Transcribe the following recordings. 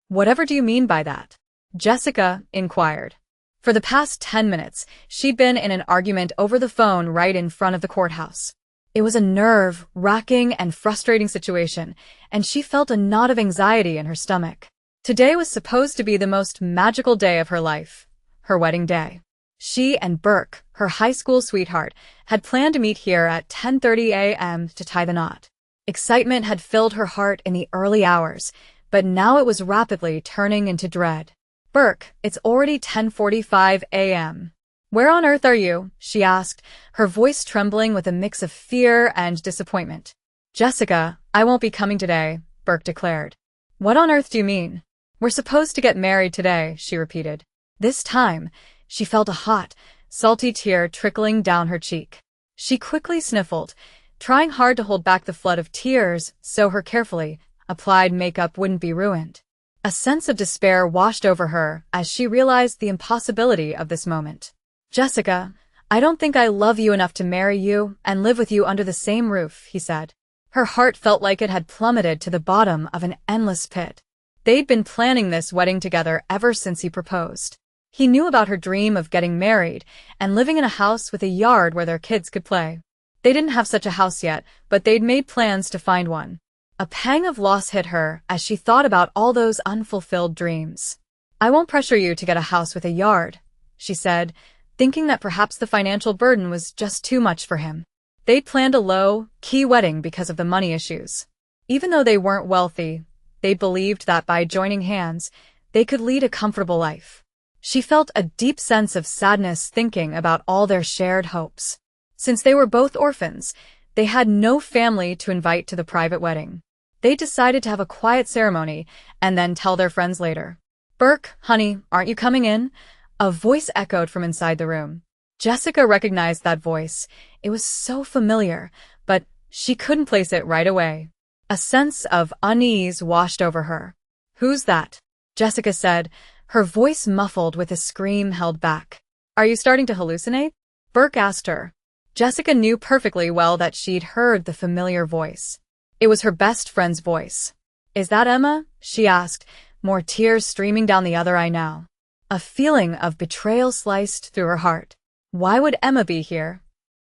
Whatever do you mean by that? Jessica inquired. For the past 10 minutes, she'd been in an argument over the phone right in front of the courthouse. It was a nerve-wracking and frustrating situation, and she felt a knot of anxiety in her stomach. Today was supposed to be the most magical day of her life, her wedding day. She and Burke, her high school sweetheart, had planned to meet here at 10:30 a.m. to tie the knot. Excitement had filled her heart in the early hours, but now it was rapidly turning into dread. Burke, it's already 10:45 a.m. Where on earth are you? She asked, her voice trembling with a mix of fear and disappointment. Jessica, I won't be coming today, Burke declared. What on earth do you mean? We're supposed to get married today, she repeated. This time, she felt a hot, salty tear trickling down her cheek. She quickly sniffled, trying hard to hold back the flood of tears so her carefully applied makeup wouldn't be ruined. A sense of despair washed over her as she realized the impossibility of this moment. Jessica, I don't think I love you enough to marry you and live with you under the same roof, he said. Her heart felt like it had plummeted to the bottom of an endless pit. They'd been planning this wedding together ever since he proposed. He knew about her dream of getting married and living in a house with a yard where their kids could play. They didn't have such a house yet, but they'd made plans to find one. A pang of loss hit her as she thought about all those unfulfilled dreams. I won't pressure you to get a house with a yard, she said, thinking that perhaps the financial burden was just too much for him. They'd planned a low-key wedding because of the money issues. Even though they weren't wealthy, they believed that by joining hands, they could lead a comfortable life. She felt a deep sense of sadness thinking about all their shared hopes. Since they were both orphans, they had no family to invite to the private wedding. They decided to have a quiet ceremony and then tell their friends later. Burke, honey, aren't you coming in? A voice echoed from inside the room. Jessica recognized that voice. It was so familiar, but she couldn't place it right away. A sense of unease washed over her. Who's that? Jessica said, her voice muffled with a scream held back. Are you starting to hallucinate? Burke asked her. Jessica knew perfectly well that she'd heard the familiar voice. It was her best friend's voice. Is that Emma? She asked, more tears streaming down the other eye now. A feeling of betrayal sliced through her heart. Why would Emma be here?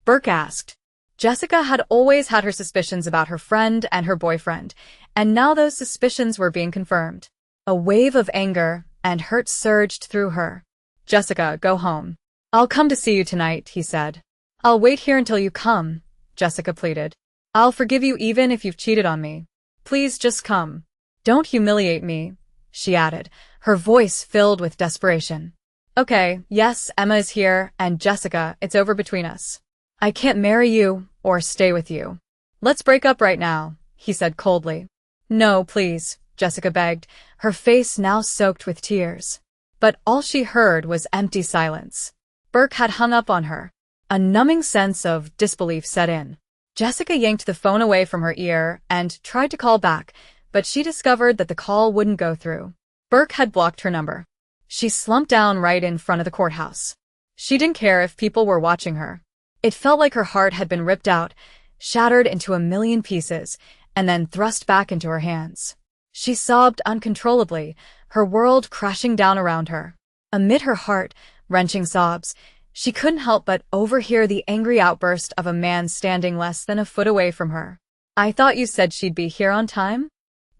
Burke asked. Jessica had always had her suspicions about her friend and her boyfriend, and now those suspicions were being confirmed. A wave of anger and hurt surged through her. Jessica, go home. I'll come to see you tonight, he said. I'll wait here until you come, Jessica pleaded. I'll forgive you even if you've cheated on me. Please just come. Don't humiliate me, she added, her voice filled with desperation. Okay, yes, Emma is here, and Jessica, it's over between us. I can't marry you or stay with you. Let's break up right now, he said coldly. No, please, Jessica begged, her face now soaked with tears. But all she heard was empty silence. Burke had hung up on her. A numbing sense of disbelief set in. Jessica yanked the phone away from her ear and tried to call back, but she discovered that the call wouldn't go through. Burke had blocked her number. She slumped down right in front of the courthouse. She didn't care if people were watching her. It felt like her heart had been ripped out, shattered into a million pieces, and then thrust back into her hands. She sobbed uncontrollably, her world crashing down around her. Amid her heart-wrenching sobs, she couldn't help but overhear the angry outburst of a man standing less than a foot away from her. I thought you said she'd be here on time?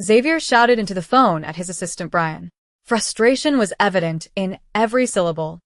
Xavier shouted into the phone at his assistant Brian. Frustration was evident in every syllable.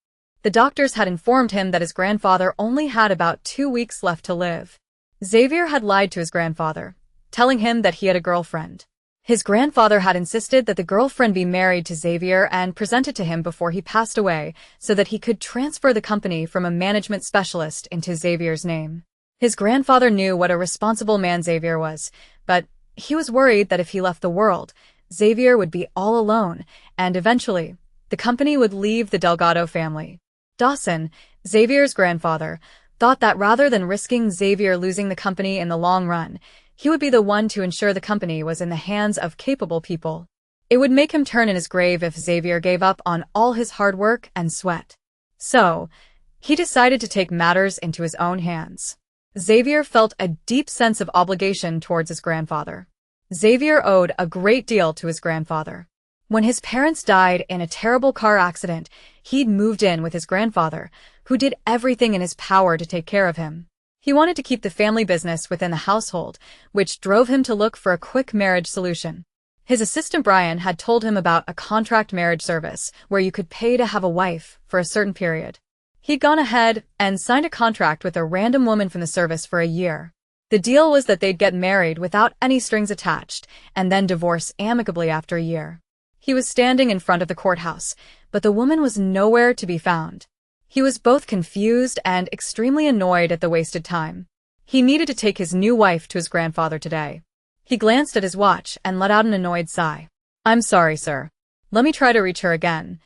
The doctors had informed him that his grandfather only had about 2 weeks left to live. Xavier had lied to his grandfather, telling him that he had a girlfriend. His grandfather had insisted that the girlfriend be married to Xavier and presented to him before he passed away so that he could transfer the company from a management specialist into Xavier's name. His grandfather knew what a responsible man Xavier was, but he was worried that if he left the world, Xavier would be all alone, and eventually, the company would leave the Delgado family. Dawson, Xavier's grandfather, thought that rather than risking Xavier losing the company in the long run, he would be the one to ensure the company was in the hands of capable people. It would make him turn in his grave if Xavier gave up on all his hard work and sweat. So, he decided to take matters into his own hands. Xavier felt a deep sense of obligation towards his grandfather. Xavier owed a great deal to his grandfather. When his parents died in a terrible car accident, he'd moved in with his grandfather, who did everything in his power to take care of him. He wanted to keep the family business within the household, which drove him to look for a quick marriage solution. His assistant Brian had told him about a contract marriage service where you could pay to have a wife for a certain period. He'd gone ahead and signed a contract with a random woman from the service for a year. The deal was that they'd get married without any strings attached and then divorce amicably after a year. He was standing in front of the courthouse, but the woman was nowhere to be found. He was both confused and extremely annoyed at the wasted time. He needed to take his new wife to his grandfather today. He glanced at his watch and let out an annoyed sigh. "I'm sorry, sir. Let me try to reach her again,"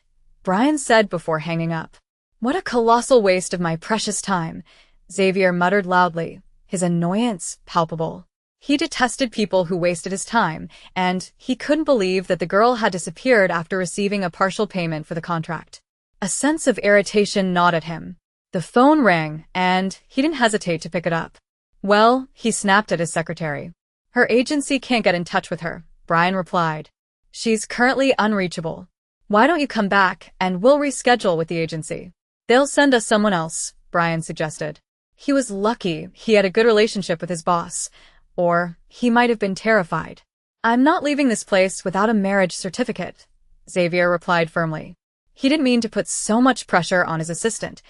Brian said before hanging up. "What a colossal waste of my precious time," Xavier muttered loudly, his annoyance palpable. He detested people who wasted his time, and he couldn't believe that the girl had disappeared after receiving a partial payment for the contract. A sense of irritation gnawed at him. The phone rang, and he didn't hesitate to pick it up. "Well," he snapped at his secretary. "Her agency can't get in touch with her," Brian replied. "She's currently unreachable. Why don't you come back, and we'll reschedule with the agency." "They'll send us someone else," Brian suggested. He was lucky he had a good relationship with his boss, or he might have been terrified. "I'm not leaving this place without a marriage certificate," Xavier replied firmly. He didn't mean to put so much pressure on his assistant.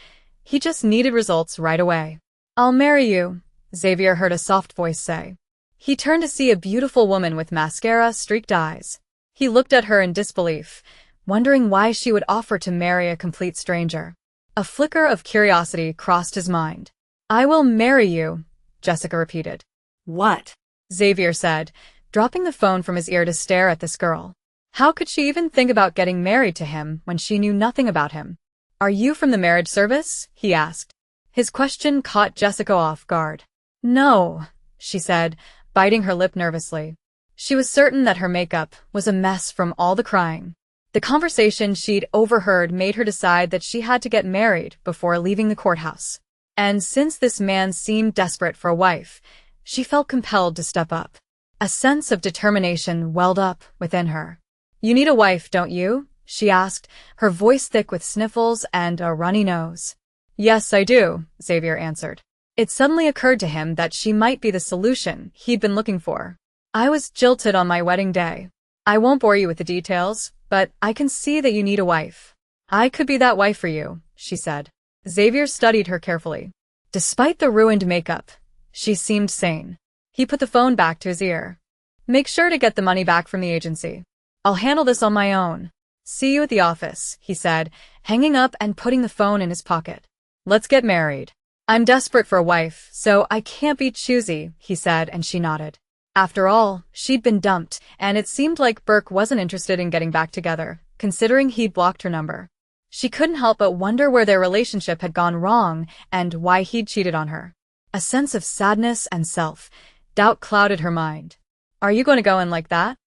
He just needed results right away. "I'll marry you," Xavier heard a soft voice say. He turned to see a beautiful woman with mascara-streaked eyes. He looked at her in disbelief, wondering why she would offer to marry a complete stranger. A flicker of curiosity crossed his mind. "I will marry you," Jessica repeated. "What?" Xavier said, dropping the phone from his ear to stare at this girl. How could she even think about getting married to him when she knew nothing about him? "Are you from the marriage service?" he asked. His question caught Jessica off guard. "No," she said, biting her lip nervously. She was certain that her makeup was a mess from all the crying. The conversation she'd overheard made her decide that she had to get married before leaving the courthouse. And since this man seemed desperate for a wife, she felt compelled to step up. A sense of determination welled up within her. "You need a wife, don't you?" she asked, her voice thick with sniffles and a runny nose. "Yes, I do," Xavier answered. It suddenly occurred to him that she might be the solution he'd been looking for. "I was jilted on my wedding day. I won't bore you with the details, but I can see that you need a wife. I could be that wife for you," she said. Xavier studied her carefully. Despite the ruined makeup, she seemed sane. He put the phone back to his ear. "Make sure to get the money back from the agency. I'll handle this on my own. See you at the office," he said, hanging up and putting the phone in his pocket. "Let's get married." "I'm desperate for a wife, so I can't be choosy," he said, and she nodded. After all, she'd been dumped, and it seemed like Burke wasn't interested in getting back together, considering he'd blocked her number. She couldn't help but wonder where their relationship had gone wrong and why he'd cheated on her. A sense of sadness and self-doubt clouded her mind. "Are you going to go in like that?"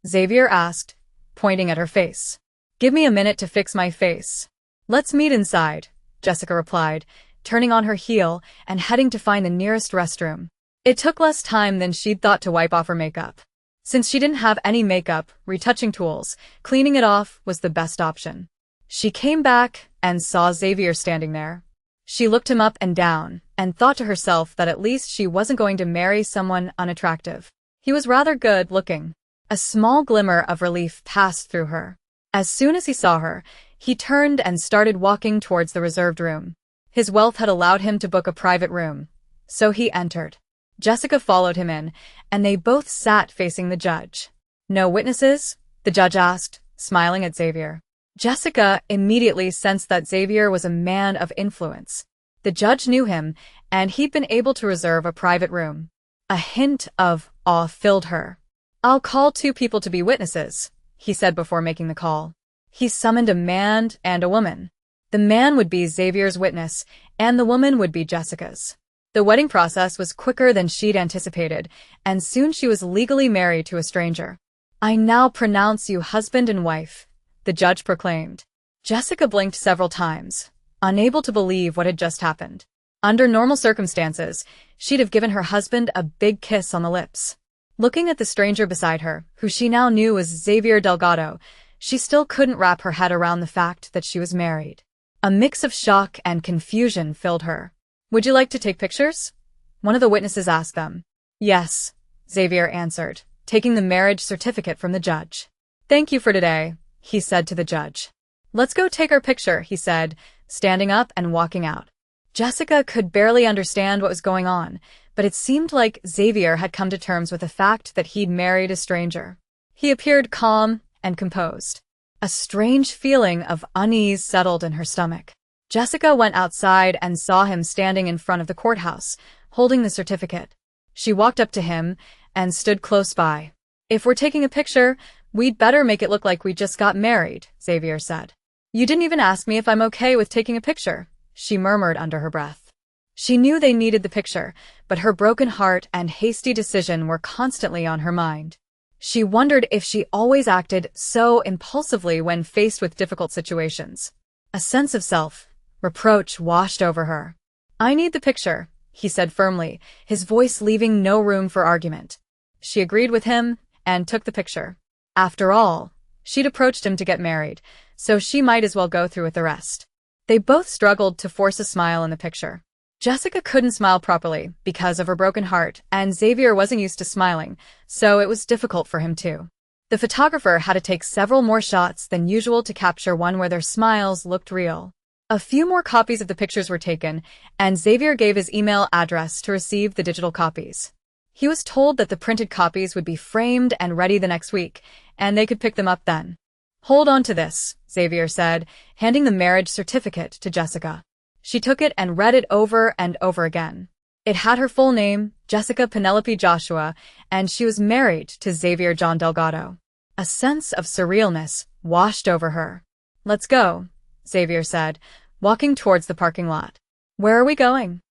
Xavier asked, pointing at her face. "Give me a minute to fix my face." "Let's meet inside," Jessica replied, turning on her heel and heading to find the nearest restroom. It took less time than she'd thought to wipe off her makeup. Since she didn't have any makeup, retouching tools, cleaning it off was the best option. She came back and saw Xavier standing there. She looked him up and down and thought to herself that at least she wasn't going to marry someone unattractive. He was rather good looking. A small glimmer of relief passed through her. As soon as he saw her, he turned and started walking towards the reserved room. His wealth had allowed him to book a private room, so he entered. Jessica followed him in, and they both sat facing the judge. "No witnesses?" the judge asked, smiling at Xavier. Jessica immediately sensed that Xavier was a man of influence. The judge knew him, and he'd been able to reserve a private room. A hint of awe filled her. "I'll call 2 people to be witnesses," he said before making the call. He summoned a man and a woman. The man would be Xavier's witness, and the woman would be Jessica's. The wedding process was quicker than she'd anticipated, and soon she was legally married to a stranger. "I now pronounce you husband and wife," the judge proclaimed. Jessica blinked several times, unable to believe what had just happened. Under normal circumstances, she'd have given her husband a big kiss on the lips. Looking at the stranger beside her, who she now knew was Xavier Delgado, She still couldn't wrap her head around the fact that she was married. A mix of shock and confusion filled her. "Would you like to take pictures?" one of the witnesses asked them. "Yes," Xavier answered, taking the marriage certificate from the judge. "Thank you for today," he said to the judge. "Let's go take our picture," he said, standing up and walking out. Jessica could barely understand what was going on, but it seemed like Xavier had come to terms with the fact that he'd married a stranger. He appeared calm and composed. A strange feeling of unease settled in her stomach. Jessica went outside and saw him standing in front of the courthouse, holding the certificate. She walked up to him and stood close by. "If we're taking a picture, we'd better make it look like we just got married," Xavier said. "You didn't even ask me if I'm okay with taking a picture," she murmured under her breath. She knew they needed the picture, but her broken heart and hasty decision were constantly on her mind. She wondered if she always acted so impulsively when faced with difficult situations. A sense of self-reproach washed over her. "I need the picture," he said firmly, his voice leaving no room for argument. She agreed with him and took the picture. After all, she'd approached him to get married, so she might as well go through with the rest. They both struggled to force a smile in the picture. Jessica couldn't smile properly because of her broken heart, and Xavier wasn't used to smiling, so it was difficult for him too. The photographer had to take several more shots than usual to capture one where their smiles looked real. A few more copies of the pictures were taken, and Xavier gave his email address to receive the digital copies. He was told that the printed copies would be framed and ready the next week, and they could pick them up then. "Hold on to this," Xavier said, handing the marriage certificate to Jessica. She took it and read it over and over again. It had her full name, Jessica Penelope Joshua, and she was married to Xavier John Delgado. A sense of surrealness washed over her. "Let's go," Xavier said, walking towards the parking lot. "Where are we going?"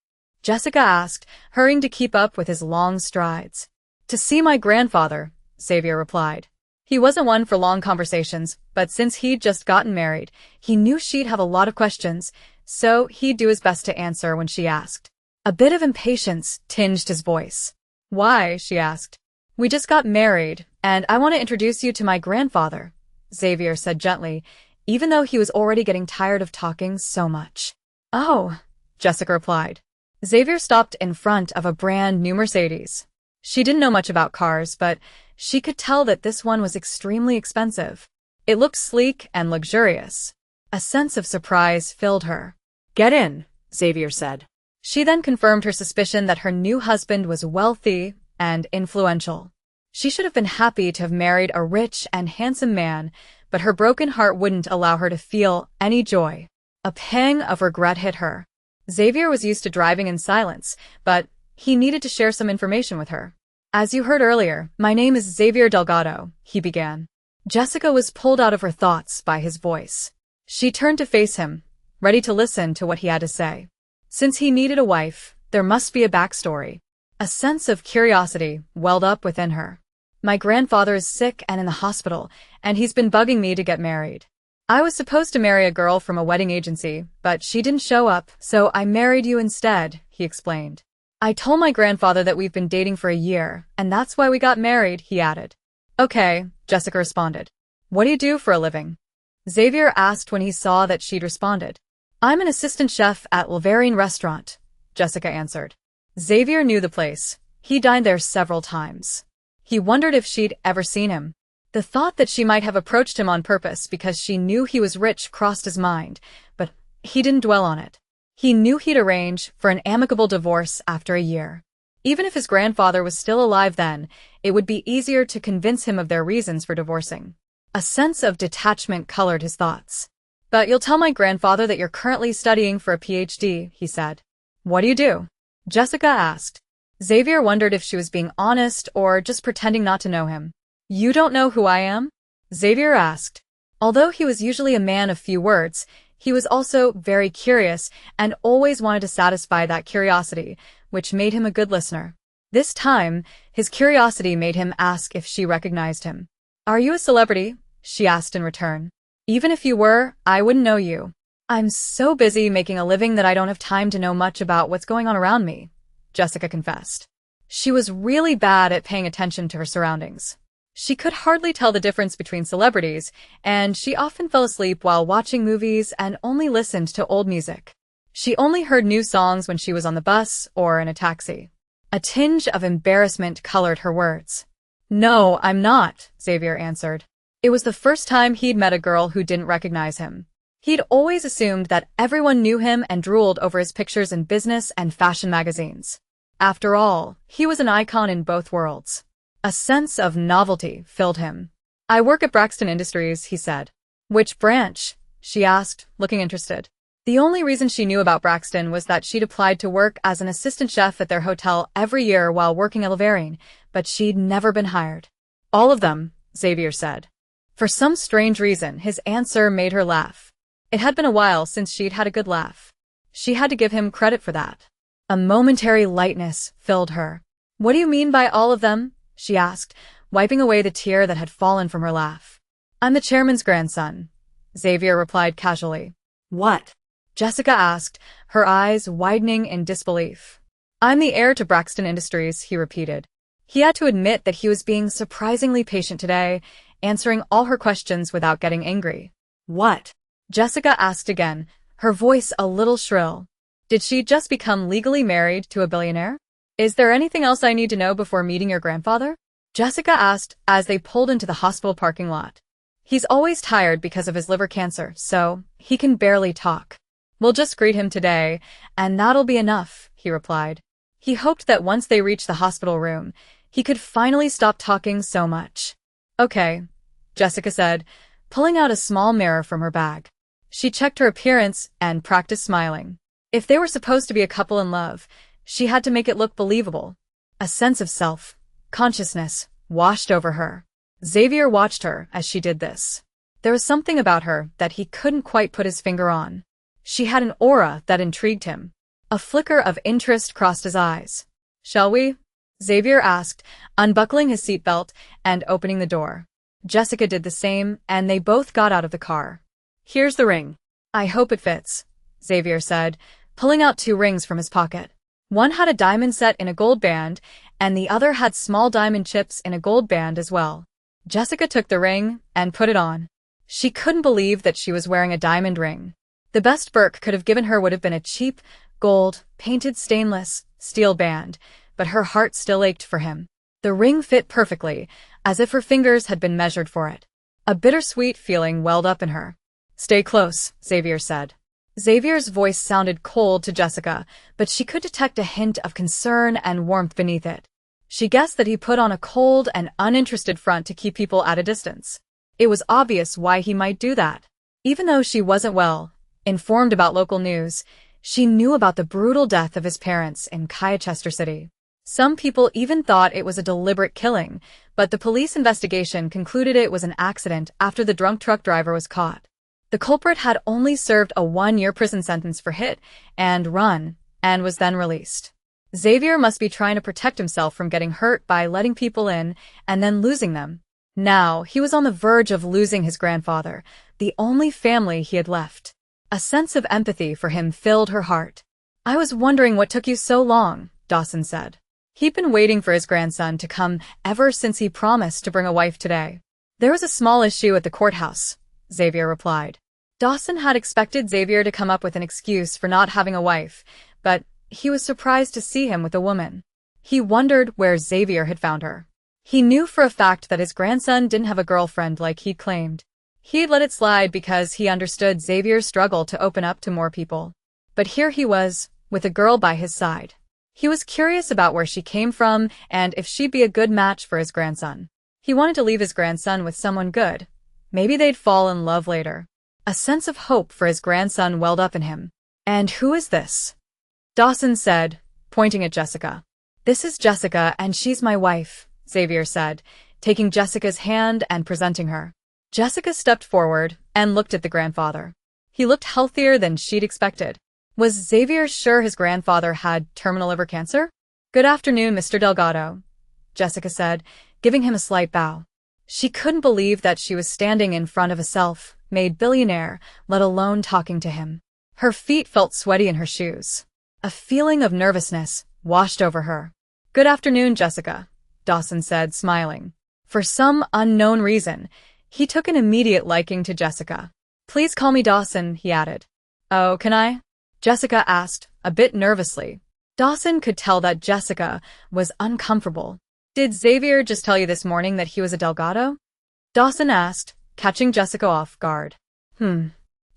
Jessica asked, hurrying to keep up with his long strides. "To see my grandfather," Xavier replied. He wasn't one for long conversations, but since he'd just gotten married, he knew she'd have a lot of questions, so he'd do his best to answer when she asked. A bit of impatience tinged his voice. "Why?" she asked. "We just got married, and I want to introduce you to my grandfather," Xavier said gently, even though he was already getting tired of talking so much. "Oh," Jessica replied. Xavier stopped in front of a brand new Mercedes. She didn't know much about cars, but she could tell that this one was extremely expensive. It looked sleek and luxurious. A sense of surprise filled her. "Get in," Xavier said. She then confirmed her suspicion that her new husband was wealthy and influential. She should have been happy to have married a rich and handsome man, but her broken heart wouldn't allow her to feel any joy. A pang of regret hit her. Xavier was used to driving in silence, but he needed to share some information with her. "As you heard earlier, my name is Xavier Delgado," he began. Jessica was pulled out of her thoughts by his voice. She turned to face him, ready to listen to what he had to say. Since he needed a wife, there must be a backstory. A sense of curiosity welled up within her. "My grandfather is sick and in the hospital, and he's been bugging me to get married. I was supposed to marry a girl from a wedding agency, but she didn't show up, so I married you instead," he explained. "I told my grandfather that we've been dating for a year, and that's why we got married," he added. "Okay," Jessica responded. "What do you do for a living?" Xavier asked when he saw that she'd responded. "I'm an assistant chef at Laverian Restaurant," Jessica answered. Xavier knew the place. He dined there several times. He wondered if she'd ever seen him. The thought that she might have approached him on purpose because she knew he was rich crossed his mind, but he didn't dwell on it. He knew he'd arrange for an amicable divorce after a year. Even if his grandfather was still alive then, it would be easier to convince him of their reasons for divorcing. A sense of detachment colored his thoughts. "But you'll tell my grandfather that you're currently studying for a PhD, he said. "What do you do?" Jessica asked. Xavier wondered if she was being honest or just pretending not to know him. "You don't know who I am?" Xavier asked. Although he was usually a man of few words, he was also very curious and always wanted to satisfy that curiosity, which made him a good listener. This time, his curiosity made him ask if she recognized him. "Are you a celebrity?" she asked in return. "Even if you were, I wouldn't know you. I'm so busy making a living that I don't have time to know much about what's going on around me," Jessica confessed. She was really bad at paying attention to her surroundings. She could hardly tell the difference between celebrities, and she often fell asleep while watching movies and only listened to old music. She only heard new songs when she was on the bus or in a taxi. A tinge of embarrassment colored her words. "No, I'm not," Xavier answered. It was the first time he'd met a girl who didn't recognize him. He'd always assumed that everyone knew him and drooled over his pictures in business and fashion magazines. After all, he was an icon in both worlds. A sense of novelty filled him. "I work at Braxton Industries," he said. "Which branch?" she asked, looking interested. The only reason she knew about Braxton was that she'd applied to work as an assistant chef at their hotel every year while working at Laverne, but she'd never been hired. "All of them," Xavier said. For some strange reason, his answer made her laugh. It had been a while since she'd had a good laugh. She had to give him credit for that. A momentary lightness filled her. "What do you mean by all of them?" she asked, wiping away the tear that had fallen from her laugh. "I'm the chairman's grandson," Xavier replied casually. "What?" Jessica asked, her eyes widening in disbelief. "I'm the heir to Braxton Industries," he repeated. He had to admit that he was being surprisingly patient today, answering all her questions without getting angry. "What?" Jessica asked again, her voice a little shrill. Did she just become legally married to a billionaire? "Is there anything else I need to know before meeting your grandfather?" Jessica asked as they pulled into the hospital parking lot. "He's always tired because of his liver cancer, so he can barely talk. We'll just greet him today, and that'll be enough," he replied. He hoped that once they reached the hospital room, he could finally stop talking so much. "Okay," Jessica said, pulling out a small mirror from her bag. She checked her appearance and practiced smiling. If they were supposed to be a couple in love, she had to make it look believable. A sense of self-consciousness washed over her. Xavier watched her as she did this. There was something about her that he couldn't quite put his finger on. She had an aura that intrigued him. A flicker of interest crossed his eyes. "Shall we?" Xavier asked, unbuckling his seatbelt and opening the door. Jessica did the same, and they both got out of the car. "Here's the ring. I hope it fits," Xavier said, pulling out 2 rings from his pocket. One had a diamond set in a gold band, and the other had small diamond chips in a gold band as well. Jessica took the ring and put it on. She couldn't believe that she was wearing a diamond ring. The best Burke could have given her would have been a cheap, gold, painted stainless steel band, but her heart still ached for him. The ring fit perfectly, as if her fingers had been measured for it. A bittersweet feeling welled up in her. "Stay close," Xavier said. Xavier's voice sounded cold to Jessica, but she could detect a hint of concern and warmth beneath it. She guessed that he put on a cold and uninterested front to keep people at a distance. It was obvious why he might do that. Even though she wasn't informed about local news, she knew about the brutal death of his parents in Chichester City. Some people even thought it was a deliberate killing, but the police investigation concluded it was an accident after the drunk truck driver was caught. The culprit had only served a 1-year prison sentence for hit and run, and was then released. Xavier must be trying to protect himself from getting hurt by letting people in and then losing them. Now, he was on the verge of losing his grandfather, the only family he had left. A sense of empathy for him filled her heart. "I was wondering what took you so long," Dawson said. He'd been waiting for his grandson to come ever since he promised to bring a wife today. "There was a small issue at the courthouse," Xavier replied. Dawson had expected Xavier to come up with an excuse for not having a wife, but he was surprised to see him with a woman. He wondered where Xavier had found her. He knew for a fact that his grandson didn't have a girlfriend like he'd claimed. He'd let it slide because he understood Xavier's struggle to open up to more people. But here he was, with a girl by his side. He was curious about where she came from and if she'd be a good match for his grandson. He wanted to leave his grandson with someone good. Maybe they'd fall in love later. A sense of hope for his grandson welled up in him. "And who is this?" Dawson said, pointing at Jessica. "This is Jessica, and she's my wife," Xavier said, taking Jessica's hand and presenting her. Jessica stepped forward and looked at the grandfather. He looked healthier than she'd expected. Was Xavier sure his grandfather had terminal liver cancer? "Good afternoon, Mr. Delgado," Jessica said, giving him a slight bow. She couldn't believe that she was standing in front of a self-made billionaire, let alone talking to him. Her feet felt sweaty in her shoes. A feeling of nervousness washed over her. "Good afternoon, Jessica," Dawson said, smiling. For some unknown reason, he took an immediate liking to Jessica. "Please call me Dawson," he added. "Oh, can I?" Jessica asked, a bit nervously. Dawson could tell that Jessica was uncomfortable. "Did Xavier just tell you this morning that he was a Delgado?" Dawson asked, catching Jessica off guard.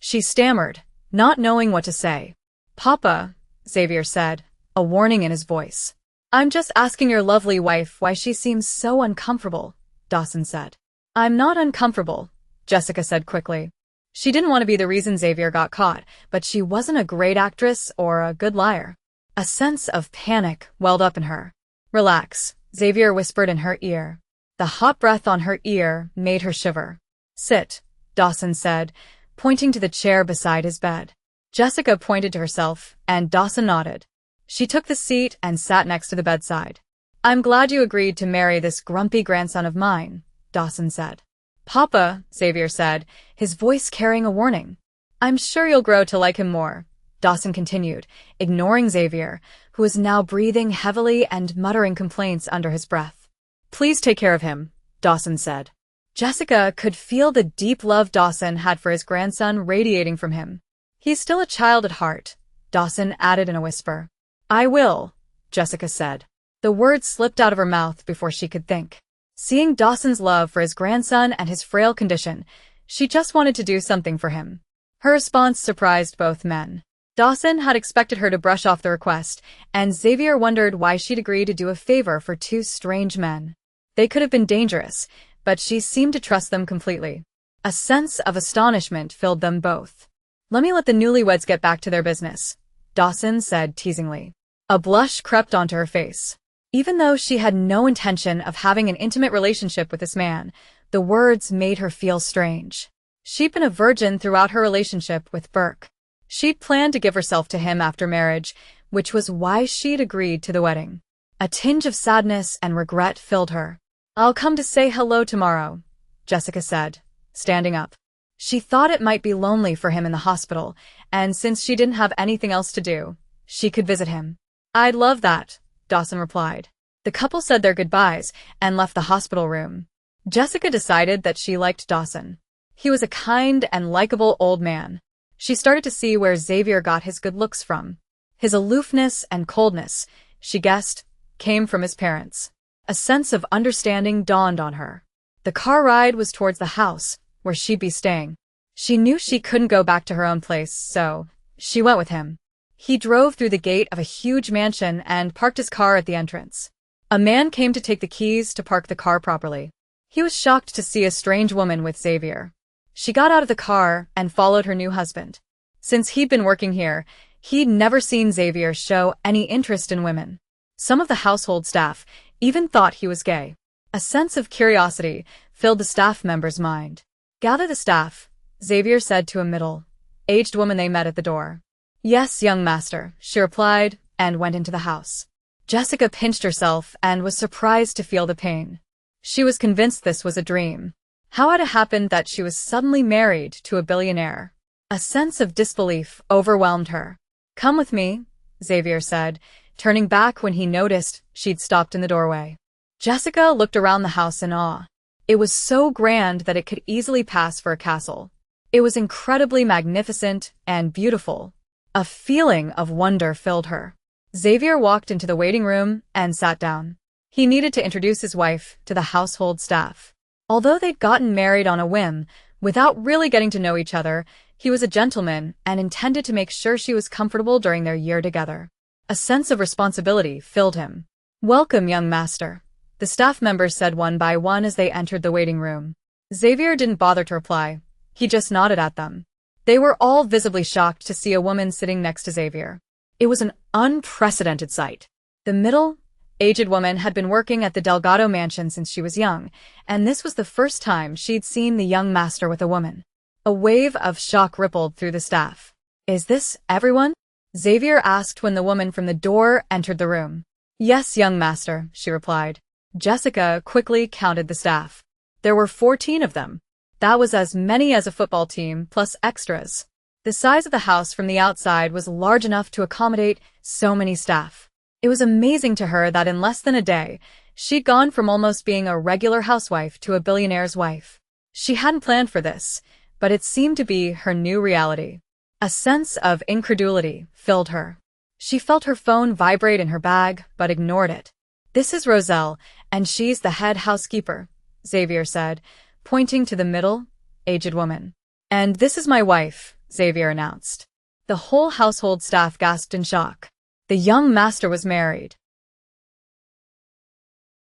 She stammered, not knowing what to say. "Papa," Xavier said, a warning in his voice. "I'm just asking your lovely wife why she seems so uncomfortable," Dawson said. "I'm not uncomfortable," Jessica said quickly. She didn't want to be the reason Xavier got caught, but she wasn't a great actress or a good liar. A sense of panic welled up in her. "Relax," Xavier whispered in her ear. The hot breath on her ear made her shiver. "Sit," Dawson said, pointing to the chair beside his bed. Jessica pointed to herself, and Dawson nodded. She took the seat and sat next to the bedside. "I'm glad you agreed to marry this grumpy grandson of mine," Dawson said. "Papa," Xavier said, his voice carrying a warning. "I'm sure you'll grow to like him more," Dawson continued, ignoring Xavier, who was now breathing heavily and muttering complaints under his breath. "Please take care of him," Dawson said. Jessica could feel the deep love Dawson had for his grandson radiating from him. "He's still a child at heart," Dawson added in a whisper. "I will," Jessica said. The words slipped out of her mouth before she could think. Seeing Dawson's love for his grandson and his frail condition, she just wanted to do something for him. Her response surprised both men. Dawson had expected her to brush off the request, and Xavier wondered why she'd agree to do a favor for two strange men. They could have been dangerous, but she seemed to trust them completely. A sense of astonishment filled them both. "Let me let the newlyweds get back to their business," Dawson said teasingly. A blush crept onto her face. Even though she had no intention of having an intimate relationship with this man, the words made her feel strange. She'd been a virgin throughout her relationship with Burke. She'd planned to give herself to him after marriage, which was why she'd agreed to the wedding. A tinge of sadness and regret filled her. "I'll come to say hello tomorrow," Jessica said, standing up. She thought it might be lonely for him in the hospital, and since she didn't have anything else to do, she could visit him. "I'd love that," Dawson replied. The couple said their goodbyes and left the hospital room. Jessica decided that she liked Dawson. He was a kind and likable old man. She started to see where Xavier got his good looks from. His aloofness and coldness, she guessed, came from his parents. A sense of understanding dawned on her. The car ride was towards the house, where she'd be staying. She knew she couldn't go back to her own place, so she went with him. He drove through the gate of a huge mansion and parked his car at the entrance. A man came to take the keys to park the car properly. He was shocked to see a strange woman with Xavier. She got out of the car and followed her new husband. Since he'd been working here, he'd never seen Xavier show any interest in women. Some of the household staff even thought he was gay. A sense of curiosity filled the staff member's mind. "Gather the staff," Xavier said to a middle-aged woman they met at the door. "Yes, young master," she replied, and went into the house. Jessica pinched herself and was surprised to feel the pain. She was convinced this was a dream. How had it happened that she was suddenly married to a billionaire? A sense of disbelief overwhelmed her. "Come with me," Xavier said, turning back when he noticed she'd stopped in the doorway. Jessica looked around the house in awe. It was so grand that it could easily pass for a castle. It was incredibly magnificent and beautiful. A feeling of wonder filled her. Xavier walked into the waiting room and sat down. He needed to introduce his wife to the household staff. Although they'd gotten married on a whim, without really getting to know each other, he was a gentleman and intended to make sure she was comfortable during their year together. A sense of responsibility filled him. "Welcome, young master," the staff members said one by one as they entered the waiting room. Xavier didn't bother to reply. He just nodded at them. They were all visibly shocked to see a woman sitting next to Xavier. It was an unprecedented sight. The middle-aged woman had been working at the Delgado mansion since she was young, and this was the first time she'd seen the young master with a woman. A wave of shock rippled through the staff. "Is this everyone?" Xavier asked when the woman from the door entered the room. "Yes, young master," she replied. Jessica quickly counted the staff. There were 14 of them. That was as many as a football team, plus extras. The size of the house from the outside was large enough to accommodate so many staff. It was amazing to her that in less than a day, She'd gone from almost being a regular housewife to a billionaire's wife. She hadn't planned for this, but it seemed to be her new reality. A sense of incredulity filled her. She felt her phone vibrate in her bag, but ignored it. "This is Roselle, and she's the head housekeeper," Xavier said, pointing to the middle-aged woman. "And this is my wife," Xavier announced. The whole household staff gasped in shock. The young master was married.